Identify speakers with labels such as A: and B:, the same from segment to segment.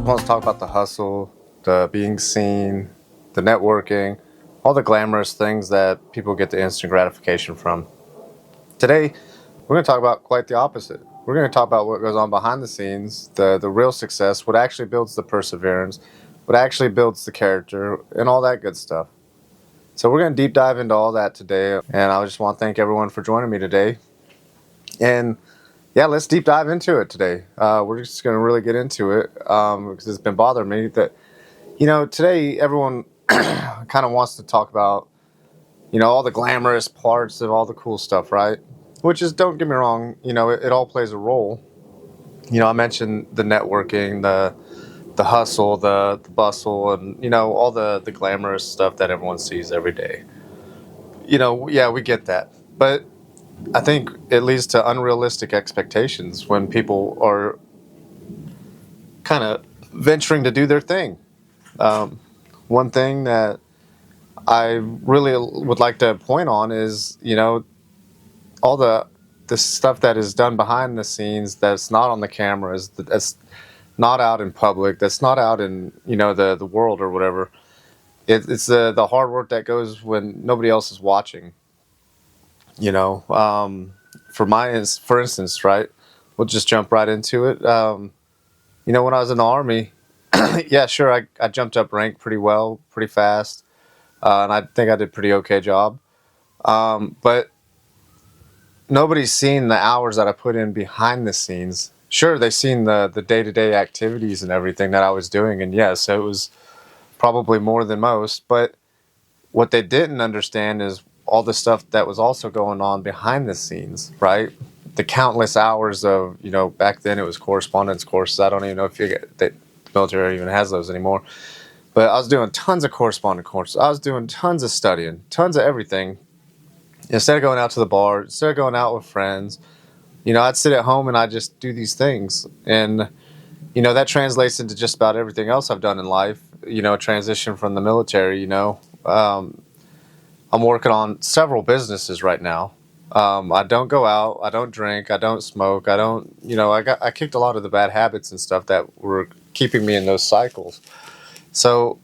A: wants to talk about the hustle, the being seen, the networking, all the glamorous things that people get the instant gratification from. Today, we're going to talk about quite the opposite. We're going to talk about what goes on behind the scenes, the real success, what actually builds the perseverance, what actually builds the character, and all that good stuff. So we're going to deep dive into all that today, and I just want to thank everyone for joining me today. And yeah, let's deep dive into it today. We're just going to really get into it because it's been bothering me that, today everyone kind of wants to talk about, all the glamorous parts of all the cool stuff, right? Which is, don't get me wrong, it all plays a role. I mentioned the networking, the hustle, the bustle, and, all the glamorous stuff that everyone sees every day. Yeah, we get that. But I think it leads to unrealistic expectations when people are kind of venturing to do their thing. One thing that I really would like to point on is, all the stuff that is done behind the scenes that's not on the cameras, that's not out in public, that's not out in, the world or whatever. It's the hard work that goes when nobody else is watching. For instance, right? We'll just jump right into it. When I was in the Army, yeah, sure, I jumped up rank pretty well, pretty fast, and I think I did a pretty okay job. But nobody's seen the hours that I put in behind the scenes. Sure, they've seen the day-to-day activities and everything that I was doing, and yes, it was probably more than most, but what they didn't understand is all the stuff that was also going on behind the scenes, right? The countless hours of, back then it was correspondence courses. I don't even know if the military even has those anymore. But I was doing tons of correspondence courses. I was doing tons of studying, tons of everything. Instead of going out to the bar, instead of going out with friends, I'd sit at home and I'd just do these things. And, that translates into just about everything else I've done in life. Transition from the military, I'm working on several businesses right now. I don't go out. I don't drink. I don't smoke. I don't, I kicked a lot of the bad habits and stuff that were keeping me in those cycles. So,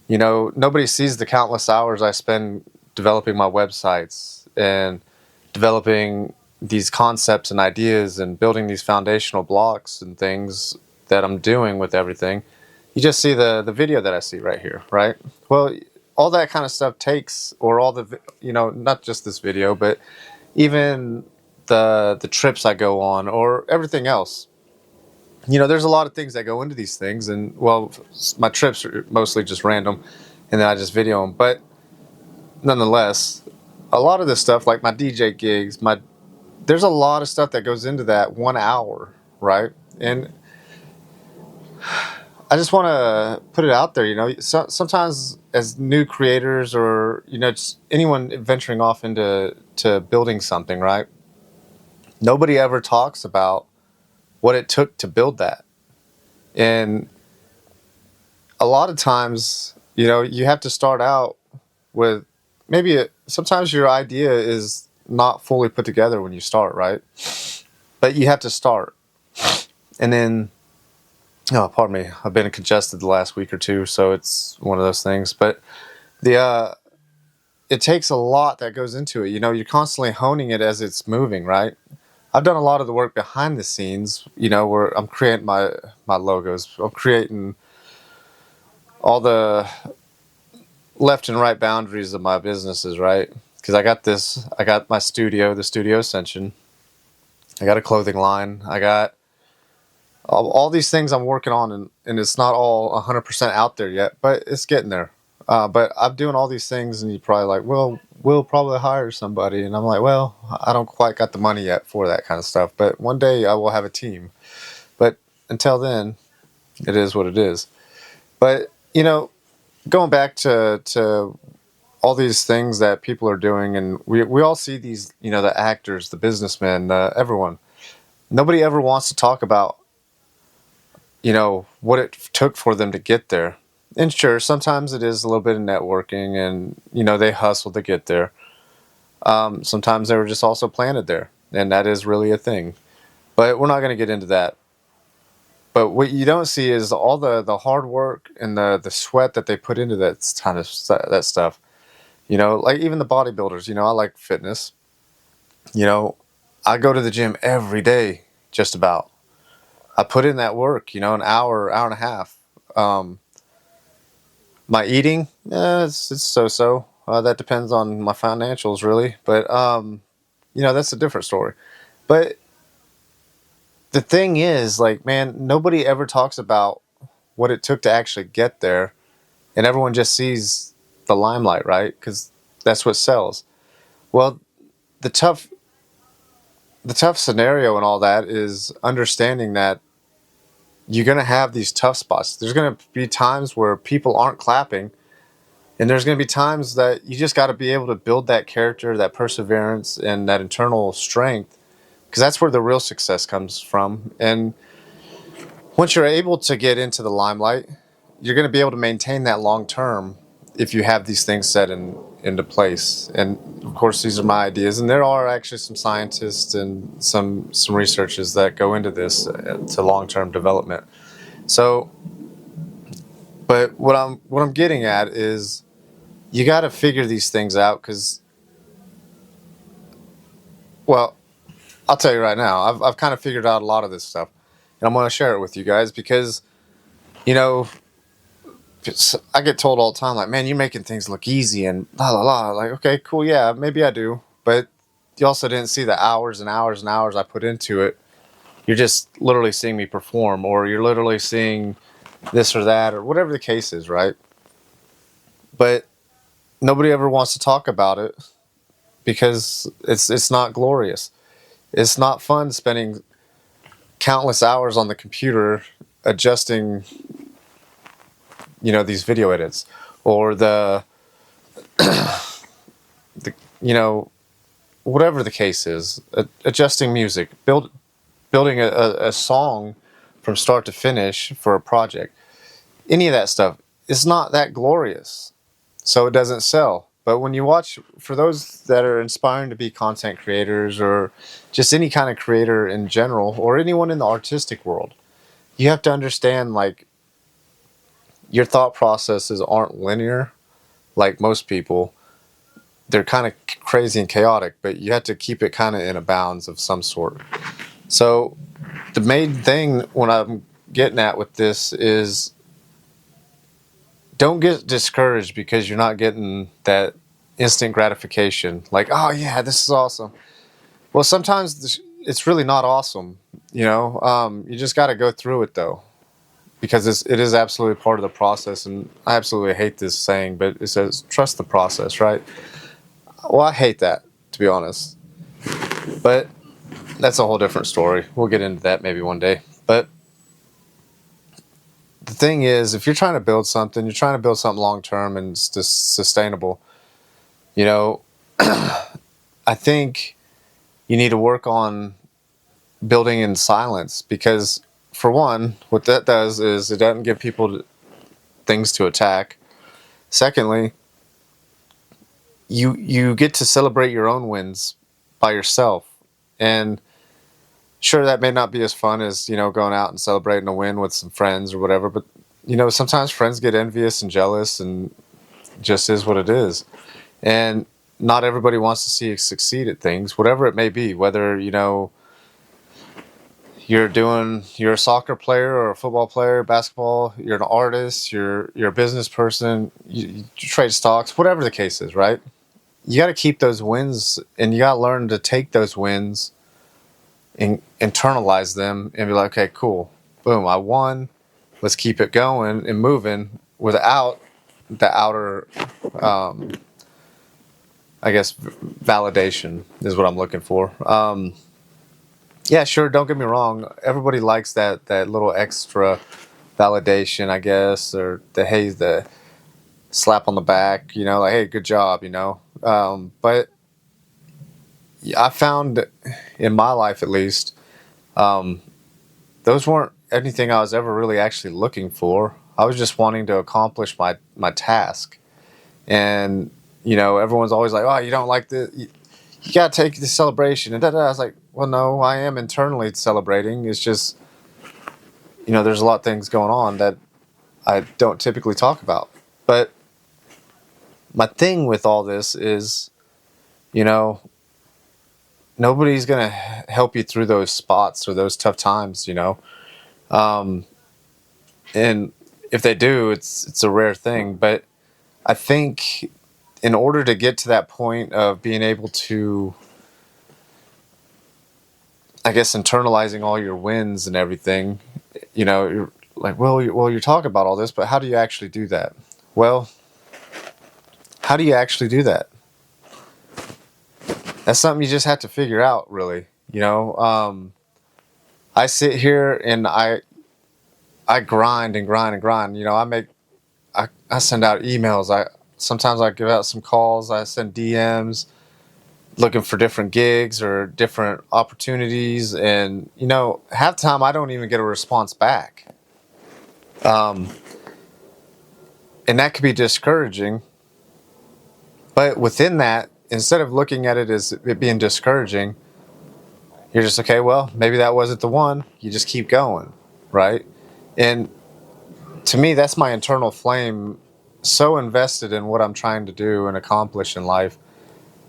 A: nobody sees the countless hours I spend developing my websites and developing these concepts and ideas and building these foundational blocks and things that I'm doing with everything. You just see the video that I see right here, right? Well, all that kind of stuff takes, or all the, not just this video, but even the trips I go on or everything else. There's a lot of things that go into these things, and well, my trips are mostly just random, and then I just video them. But nonetheless, a lot of this stuff, like my DJ gigs, there's a lot of stuff that goes into that 1 hour, right? And I just want to put it out there, sometimes as new creators or, just anyone venturing off into building something, right? Nobody ever talks about what it took to build that. And a lot of times, you have to start out with sometimes your idea is not fully put together when you start, right? But you have to start. And then, oh, pardon me, I've been congested the last week or two, so it's one of those things. But it takes a lot that goes into it. You're constantly honing it as it's moving, right? I've done a lot of the work behind the scenes, where I'm creating my logos. I'm creating all the left and right boundaries of my businesses, right? Because I got my studio, the Studio Ascension. I got a clothing line. I got all these things I'm working on, and it's not all 100% out there yet, but it's getting there. But I'm doing all these things, and you're probably like, well, we'll probably hire somebody. And I'm like, well, I don't quite got the money yet for that kind of stuff. But one day I will have a team. But until then, it is what it is. But, going back to all these things that people are doing, and we all see these, the actors, the businessmen, everyone. Nobody ever wants to talk about, what it took for them to get there. And sure, sometimes it is a little bit of networking and, they hustle to get there. Sometimes they were just also planted there, and that is really a thing. But we're not going to get into that. But what you don't see is all the hard work and the sweat that they put into that kind of that stuff. Like even the bodybuilders. I like fitness. You know, I go to the gym every day, just about. I put in that work. An hour, hour and a half. Um, my eating, it's so. That depends on my financials, really. But that's a different story. But the thing is, like, man, nobody ever talks about what it took to actually get there, and everyone just sees the limelight, right? Because that's what sells. Well, the tough the tough scenario and all that is understanding that you're going to have these tough spots. There's going to be times where people aren't clapping, and there's going to be times that you just got to be able to build that character, that perseverance, and that internal strength, because that's where the real success comes from. And once you're able to get into the limelight, you're going to be able to maintain that long term if you have these things set into place. And of course, these are my ideas, and there are actually some scientists and some researchers that go into this to long term development. So, but what I'm getting at is you got to figure these things out because, well, I'll tell you right now, I've kind of figured out a lot of this stuff, and I'm going to share it with you guys because you know I get told all the time, like, man, you're making things look easy and la la la. Like, okay, cool, yeah, maybe I do, but you also didn't see the hours and hours and hours I put into it. You're just literally seeing me perform, or you're literally seeing this or that, or whatever the case is, right? But nobody ever wants to talk about it because it's not glorious. It's not fun spending countless hours on the computer adjusting, these video edits, or the whatever the case is, adjusting music, building a song from start to finish for a project. Any of that stuff is not that glorious, so it doesn't sell. But when you watch, for those that are inspiring to be content creators or just any kind of creator in general, or anyone in the artistic world, you have to understand, like, your thought processes aren't linear like most people. They're kind of crazy and chaotic, but you have to keep it kind of in a bounds of some sort. So the main thing what I'm getting at with this is don't get discouraged because you're not getting that instant gratification. Like, oh yeah, this is awesome. Well, sometimes it's really not awesome. You just got to go through it though, because it is absolutely part of the process. And I absolutely hate this saying, but it says trust the process, right? Well, I hate that, to be honest. But that's a whole different story. We'll get into that maybe one day. But the thing is, if you're trying to build something, you're trying to build something long term and it's just sustainable. I think you need to work on building in silence because, for one, what that does is it doesn't give people things to attack. Secondly, you get to celebrate your own wins by yourself. And sure, that may not be as fun as, going out and celebrating a win with some friends or whatever, but, sometimes friends get envious and jealous, and just is what it is. And not everybody wants to see you succeed at things, whatever it may be, whether, you're a soccer player or a football player, basketball, you're an artist, you're a business person, you trade stocks, whatever the case is, right? You got to keep those wins, and you got to learn to take those wins and internalize them and be like, okay, cool, boom, I won. Let's keep it going and moving without the outer, I guess, validation is what I'm looking for. Yeah, sure, don't get me wrong. Everybody likes that little extra validation, I guess, or the slap on the back, like, hey, good job, But I found in my life, at least, those weren't anything I was ever really actually looking for. I was just wanting to accomplish my task. And, everyone's always like, oh, you don't like this. You got to take the celebration. And I was like, well, no, I am internally celebrating. It's just there's a lot of things going on that I don't typically talk about. But my thing with all this is, nobody's going to help you through those spots or those tough times, and if they do, it's a rare thing. But I think in order to get to that point of being able to, I guess, internalizing all your wins and everything, you're like, you're talking about all this, but how do you actually do that? Well, how do you actually do that? That's something you just have to figure out, really. I sit here and I grind and grind and grind. I send out emails. Sometimes I give out some calls. I send DMs looking for different gigs or different opportunities, and half the time I don't even get a response back. And that could be discouraging. But within that, instead of looking at it as it being discouraging, you're just, okay, well, maybe that wasn't the one. You just keep going, right? And to me, that's my internal flame, so invested in what I'm trying to do and accomplish in life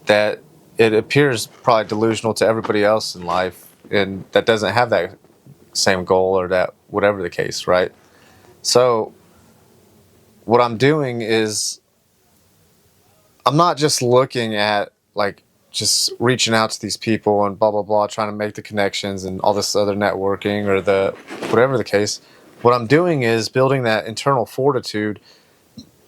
A: that it appears probably delusional to everybody else in life, and that doesn't have that same goal or that whatever the case, right? So what I'm doing is I'm not just looking at just reaching out to these people and blah blah blah, trying to make the connections and all this other networking or the whatever the case. What I'm doing is building that internal fortitude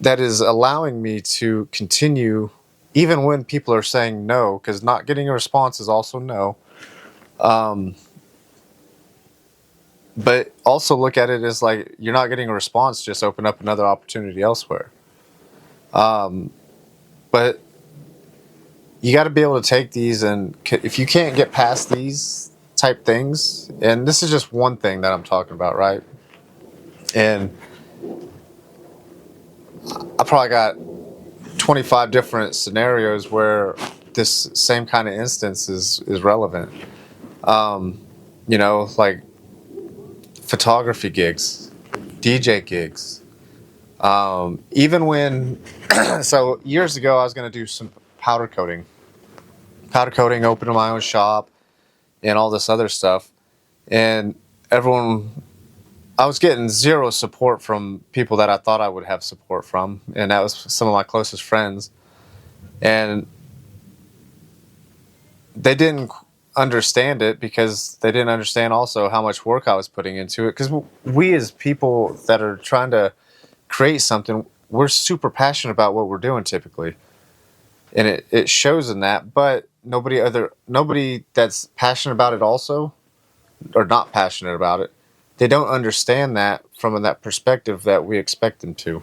A: that is allowing me to continue even when people are saying no, because not getting a response is also no. But also look at it as like, you're not getting a response, just open up another opportunity elsewhere. But you got to be able to take these, and if you can't get past these type things, and this is just one thing that I'm talking about, right? And I probably got 25 different scenarios where this same kind of instance is relevant. Like photography gigs, DJ gigs. Even when, so years ago, I was going to do some powder coating, opening my own shop and all this other stuff. And I was getting zero support from people that I thought I would have support from. And that was some of my closest friends. And they didn't understand it because they didn't understand also how much work I was putting into it. Because we as people that are trying to create something, we're super passionate about what we're doing typically. And it shows in that, but nobody that's passionate about it also, or not passionate about it, they don't understand that from that perspective that we expect them to.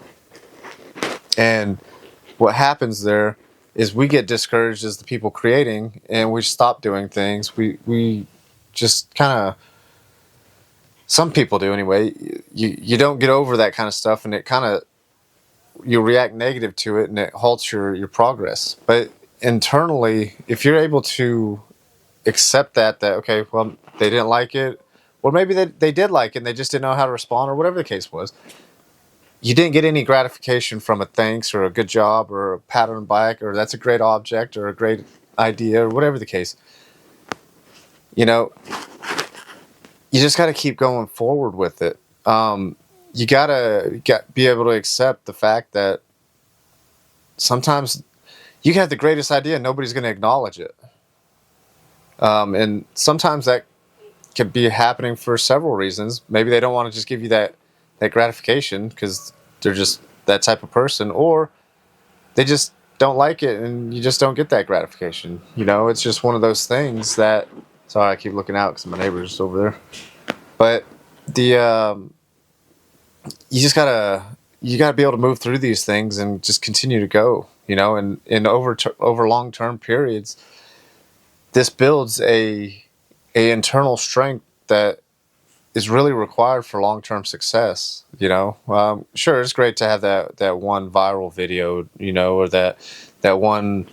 A: And what happens there is we get discouraged as the people creating, and we stop doing things. We just kind of, some people do anyway. You don't get over that kind of stuff, and it kind of, you react negative to it, and it halts your progress. But internally, if you're able to accept that okay, well, they didn't like it, or maybe they did like it and they just didn't know how to respond, or whatever the case was, you didn't get any gratification from a thanks or a good job or a pat on the back or that's a great object or a great idea or whatever the case, you just got to keep going forward with it. You gotta be able to accept the fact that sometimes you can have the greatest idea and nobody's going to acknowledge it. And sometimes that could be happening for several reasons. Maybe they don't want to just give you that gratification because they're just that type of person, or they just don't like it and you just don't get that gratification. It's just one of those things that, sorry, I keep looking out because my neighbor's over there. But you gotta be able to move through these things and just continue to go, and over long-term periods, this builds a internal strength that is really required for long-term success. Sure, it's great to have that one viral video, or that one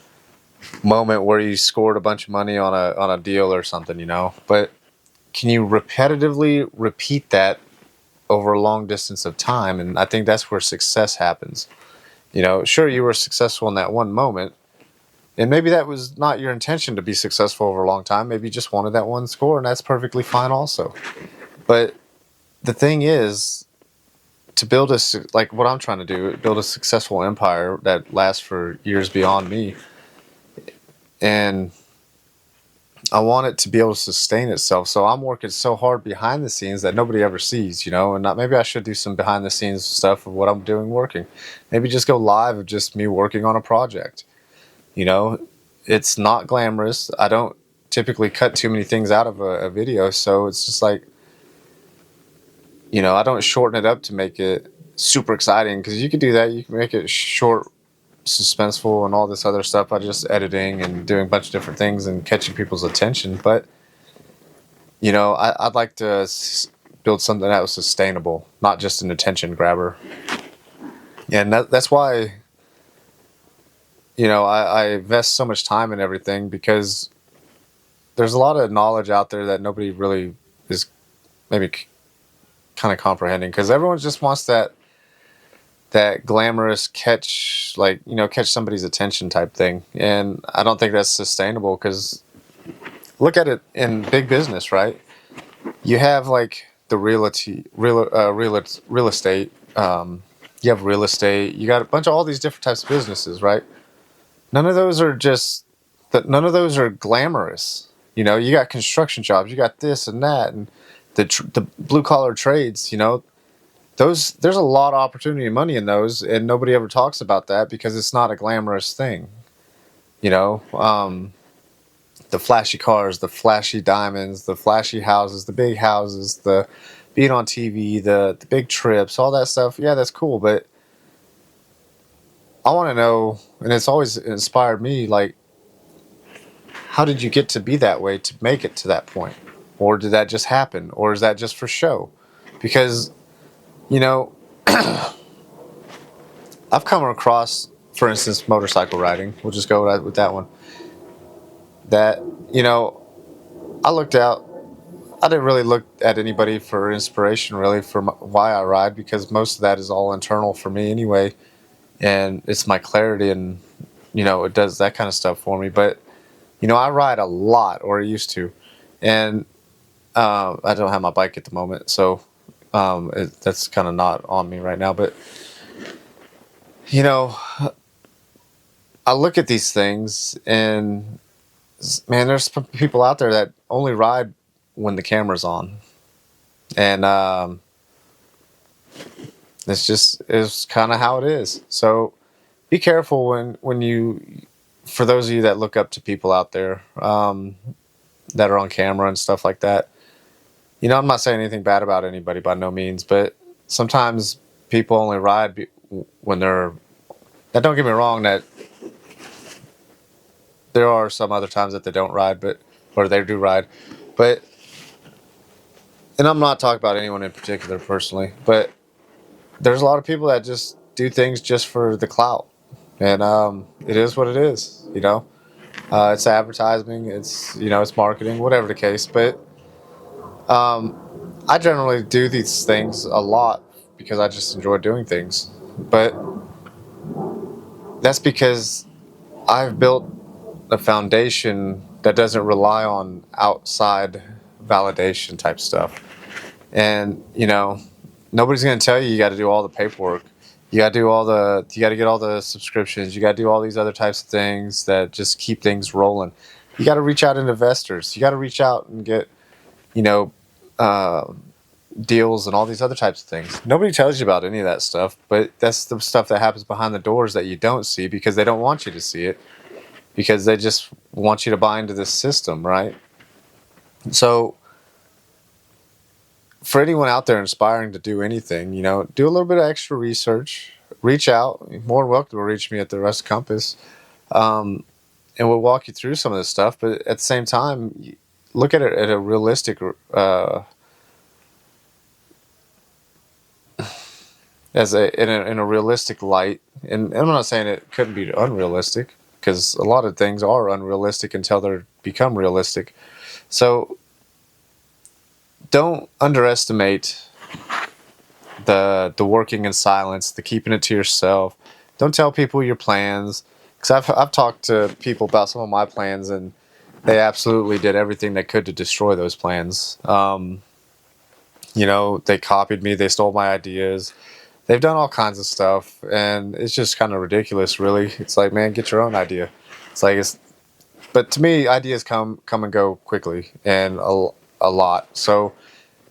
A: moment where you scored a bunch of money on a deal or something, but can you repetitively repeat that over a long distance of time, and I think that's where success happens. Sure, you were successful in that one moment, and maybe that was not your intention to be successful over a long time. Maybe you just wanted that one score, and that's perfectly fine also. But the thing is, to build like what I'm trying to do, build a successful empire that lasts for years beyond me, and I want it to be able to sustain itself. So I'm working so hard behind the scenes that nobody ever sees, and maybe I should do some behind the scenes stuff of what I'm doing working. Maybe just go live of just me working on a project. It's not glamorous. I don't typically cut too many things out of a video, so it's just like, I don't shorten it up to make it super exciting, because you could do that. You can make it short, suspenseful, and all this other stuff by just editing and doing a bunch of different things and catching people's attention. But I'd like to build something that was sustainable, not just an attention grabber. And that's why I invest so much time in everything, because there's a lot of knowledge out there that nobody really is maybe kind of comprehending, because everyone just wants that glamorous catch somebody's attention type thing. And I don't think that's sustainable, because look at it in big business, right? You have like the real estate. You have real estate. You got a bunch of all these different types of businesses, right? None of those are glamorous. You got construction jobs. You got this and that, and the blue collar trades. There's a lot of opportunity and money in those, and nobody ever talks about that because it's not a glamorous thing. The flashy cars, the flashy diamonds, the flashy houses, the big houses, the being on TV, the big trips, all that stuff. Yeah, that's cool, but I want to know, and it's always inspired me, like, how did you get to be that way to make it to that point? Or did that just happen? Or is that just for show? Because I've come across, for instance, motorcycle riding. We'll just go with that one. That, I looked out. I didn't really look at anybody for inspiration, really, for why I ride, because most of that is all internal for me anyway. And it's my clarity, and, it does that kind of stuff for me. But, I ride a lot, or I used to. And I don't have my bike at the moment, so that's kind of not on me right now. But I look at these things, and man, there's people out there that only ride when the camera's on, and it's kind of how it is. So be careful when you, for those of you that look up to people out there that are on camera and stuff like that. I'm not saying anything bad about anybody by no means, but sometimes people only ride when they're. Now, don't get me wrong, that there are some other times that they don't ride, or they do ride, but, and I'm not talking about anyone in particular personally, but there's a lot of people that just do things just for the clout, and it is what it is. It's advertising, it's marketing, whatever the case, but. I generally do these things a lot because I just enjoy doing things. But that's because I've built a foundation that doesn't rely on outside validation type stuff. And, nobody's going to tell you got to do all the paperwork. You got to get all the subscriptions. You got to do all these other types of things that just keep things rolling. You got to reach out to investors. You got to reach out and get, deals and all these other types of things. Nobody tells you about any of that stuff, but that's the stuff that happens behind the doors that you don't see, because they don't want you to see it, because they just want you to buy into this system, right? So for anyone out there inspiring to do anything, do a little bit of extra research, reach out. You're more than welcome to reach me at the Rust Compass, and we'll walk you through some of this stuff. But at the same time, look at it at a realistic, in a realistic light. And I'm not saying it couldn't be unrealistic, because a lot of things are unrealistic until they become realistic. So don't underestimate the working in silence, the keeping it to yourself. Don't tell people your plans, because I've talked to people about some of my plans, and they absolutely did everything they could to destroy those plans. They copied me, they stole my ideas, they've done all kinds of stuff, and it's just kind of ridiculous, really. It's like, man, get your own idea. It's like but to me, ideas come and go quickly and a lot. So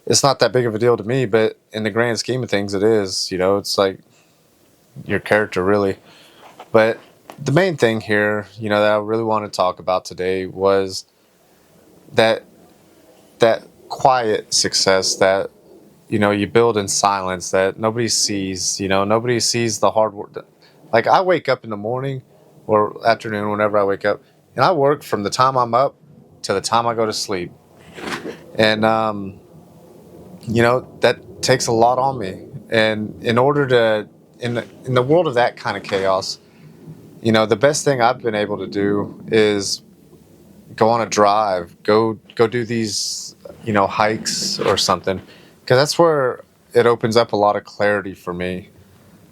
A: it's not that big of a deal to me, but in the grand scheme of things, it is. It's like your character, really. But the main thing here, that I really want to talk about today was that quiet success that you build in silence, that nobody sees. Nobody sees the hard work. Like, I wake up in the morning or afternoon, whenever I wake up, and I work from the time I'm up to the time I go to sleep. And that takes a lot on me. And in order to, in the world of that kind of chaos, the best thing I've been able to do is go on a drive, go do these, hikes or something, because that's where it opens up a lot of clarity for me,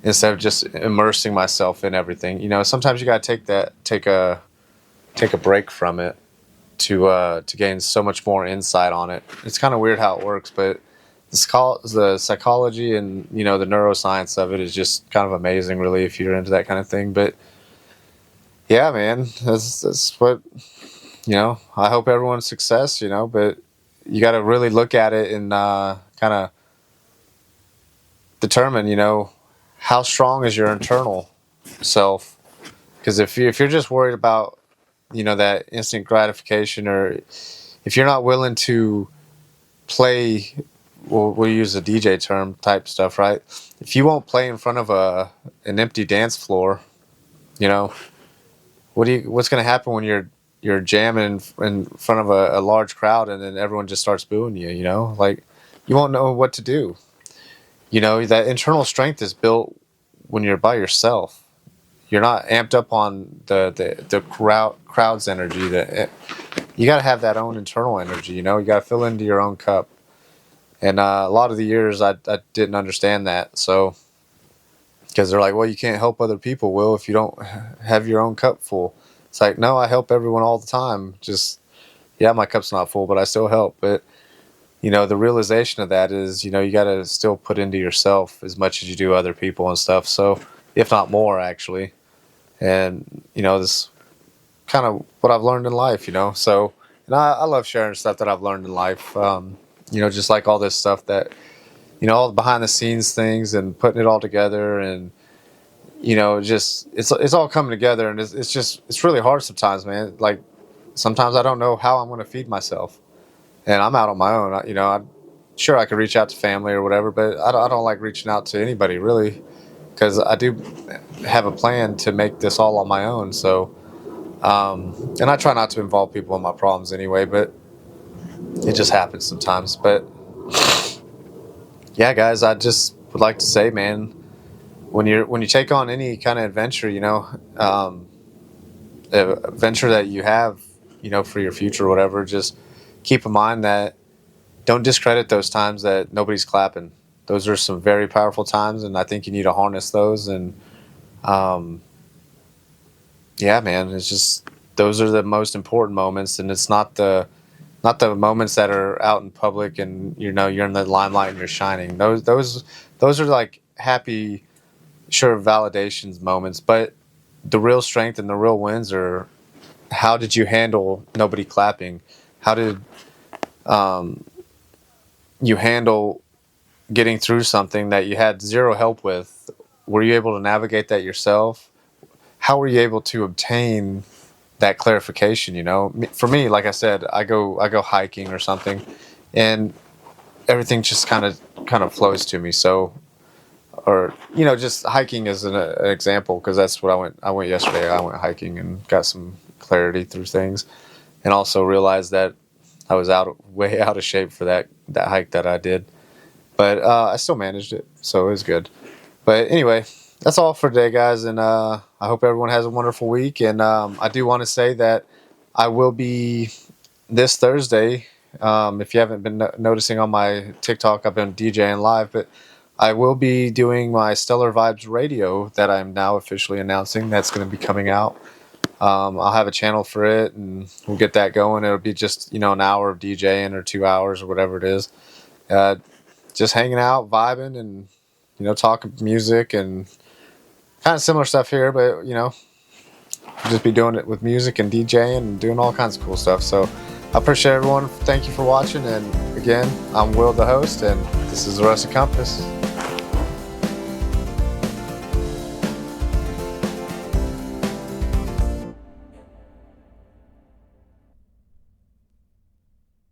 A: instead of just immersing myself in everything. Sometimes you gotta take a break from it to gain so much more insight on it. It's kind of weird how it works, but the psychology and the neuroscience of it is just kind of amazing, really, if you're into that kind of thing. But yeah, man, that's what I hope everyone's success. But you got to really look at it and kind of determine, how strong is your internal self. Because if you're just worried about that instant gratification, or if you're not willing to play, we'll use a DJ term type stuff, right? If you won't play in front of an empty dance floor, what's going to happen when you're jamming in front of a large crowd, and then everyone just starts booing you? Like, you won't know what to do. That internal strength is built when you're by yourself. You're not amped up on the crowd's energy. You got to have that own internal energy. You got to fill into your own cup. And a lot of the years I didn't understand that. So, because they're like, well, you can't help other people, Will, if you don't have your own cup full. It's like, no, I help everyone all the time. Just, yeah, my cup's not full, but I still help. But the realization of that is, you got to still put into yourself as much as you do other people and stuff. So, if not more, actually. And, this kind of what I've learned in life, So, and I love sharing stuff that I've learned in life. Just like all this stuff that, all the behind the scenes things and putting it all together, and, just, it's all coming together. And it's really hard sometimes, man. Like, sometimes I don't know how I'm going to feed myself. And I'm out on my own. I'm sure I could reach out to family or whatever, but I don't like reaching out to anybody, really, because I do have a plan to make this all on my own. So, and I try not to involve people in my problems anyway, but it just happens sometimes. But yeah, guys, I just would like to say, man, when you take on any kind of adventure, a venture that you have, for your future or whatever, just keep in mind that don't discredit those times that nobody's clapping. Those are some very powerful times, and I think you need to harness those. And yeah, man, it's just, those are the most important moments, and it's not the moments that are out in public and you're in the limelight and you're shining. Those are like happy, sure, validations moments, but the real strength and the real wins are, how did you handle nobody clapping? How did you handle getting through something that you had zero help with? Were you able to navigate that yourself? How were you able to obtain that clarification? For me, like I said, I go hiking or something, and everything just kind of flows to me. So, or just hiking is an example, because that's what I went yesterday. I went hiking and got some clarity through things, and also realized that I was way out of shape for that hike that I did, but I still managed it, so it was good. But anyway, that's all for today, guys, and I hope everyone has a wonderful week. And I do want to say that I will be this Thursday. If you haven't been noticing on my TikTok, I've been DJing live, but I will be doing my Stellar Vibes Radio that I'm now officially announcing. That's going to be coming out. I'll have a channel for it, and we'll get that going. It'll be just an hour of DJing or 2 hours or whatever it is. Uh, just hanging out, vibing, and talking music and kind of similar stuff here, but just be doing it with music and DJing and doing all kinds of cool stuff. So I appreciate everyone. Thank you for watching. And again, I'm Will, the host, and this is the Rusty Compass.